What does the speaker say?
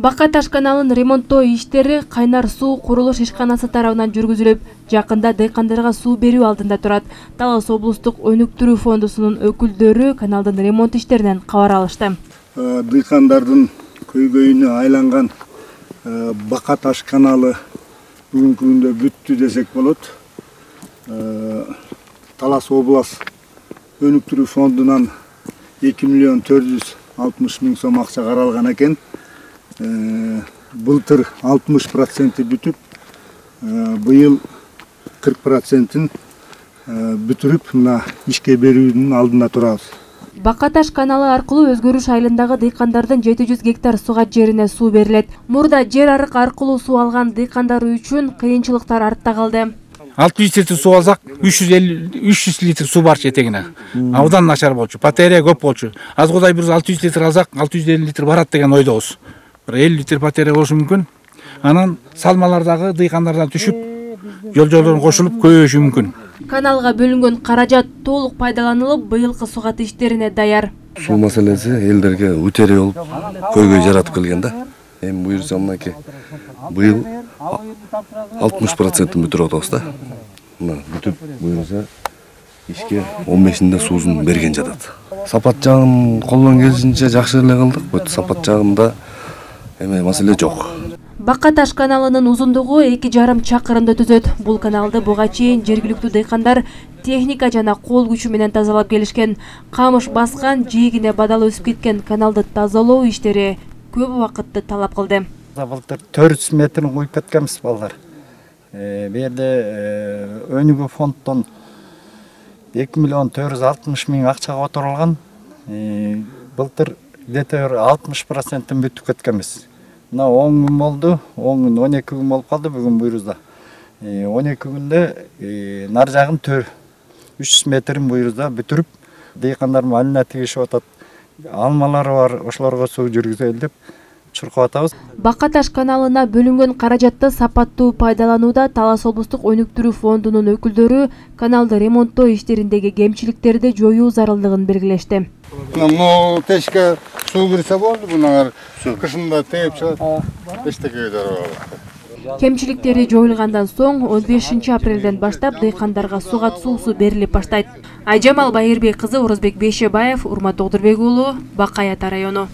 Бака Таш каналын ремонттоо иштери кайнар суу курулуш ишканасы тарабынан жүргүзүлүп, жакында дыйкандарга суу берүү алдында турат. Талас облустук өнүктүрүү фондусунун өкүлдөрү каналдын ремонт иштеринен кабар алышты. Дыйкандардын көйгөйүнө айланган Бака Таш каналы бүгүнкү күндө бүттү десек болот. Талас облас өнүктүрүү фондунан 2.460.000 сом акча каралган экен. Былтыр 60% бүтүп, быйыл 40%-ин бүтүрүп, мына ишке берүүнүн алдында турабыз. Бака Таш каналы аркылуу Өзгөрүш айылындагы дыйкандардын 700 гектар сугат жерине суу берилет. Мурда жер арык аркылуу суу алган дыйкандар үчүн кыйынчылыктар артта калды. 600 литр суу алсак, 300 литр суу бар четегине. Абдан начар болчу, батарея көп болчу. Аз кудай биз 600 литр алсак, 650 литр барат деген ойдобуз. 50 литр батарея болушу мүмкүн. Анан салмалардагы дыйкандардан түшүп, жол-жолдон кошулуп көбөйүшү мүмкүн. Каналга бөлүнгөн каражат толук пайдаланылып, быйылкы сугат иштерине даяр. Суу маселеси элдерге үтери болуп, көйгөй жаратып келген да. Эми буюрса мынакей быйыл 60% бүтүрүп атабыз да. Мына бүтүп буюрса ишке 15-inde суузун берген жатат. Сапат жагын колдон келишинче жакшы эле кылдык. Бут сапат жагында эме маселе жок. Бака Таш каналынын узундугу 2,5 чакырымды түзөт. Бул каналды буга чейин жергиликтүү дыйкандар техника жана кол күчү менен тазалап келишкен. Камыш баскан, жийгине бадал өсүп кеткен каналды тазалоо иштери көп убакытты талап кылды. Былтыр 400 метрин куюп кеткенбиз балдар. Бу жерде өнүгүү фонддон 2.460.000 акча которулган. Былтыр где-то 60%-ын бүтүп кеткенбиз. Мына 10 күн болду, 10 күн 12 күн болуп калды бүгүн буйрузда. 12 күндө нар жагын 300 метрин буйрузда бүтүрүп, дыйкандар малына тигишип атат. Алмалары бар, ошолорго суу жүргүзөлүп деп чуркап атабыз. Бака Таш каналына бөлүнгөн каражатты сапаттуу пайдаланууда Талас облустук өнүктүрүү фондунун өкүлдөрү каналды ремонттоо иштериндеги кемчиликтерди жоюу зарылдыгын белгилешти. Мына тешке суу кирсе болду, мына кышында тээп чыгат. Эчтеке жарабы. Кемчиликтери жоюлгандан соң 15 апрелден баштап дыйкандарга сугат суусу берилип баштайт. Айжамал Байырбек кызы, Орозбек Бейшебаев, Урмат Тогдурбек уулу, Бакай ата району.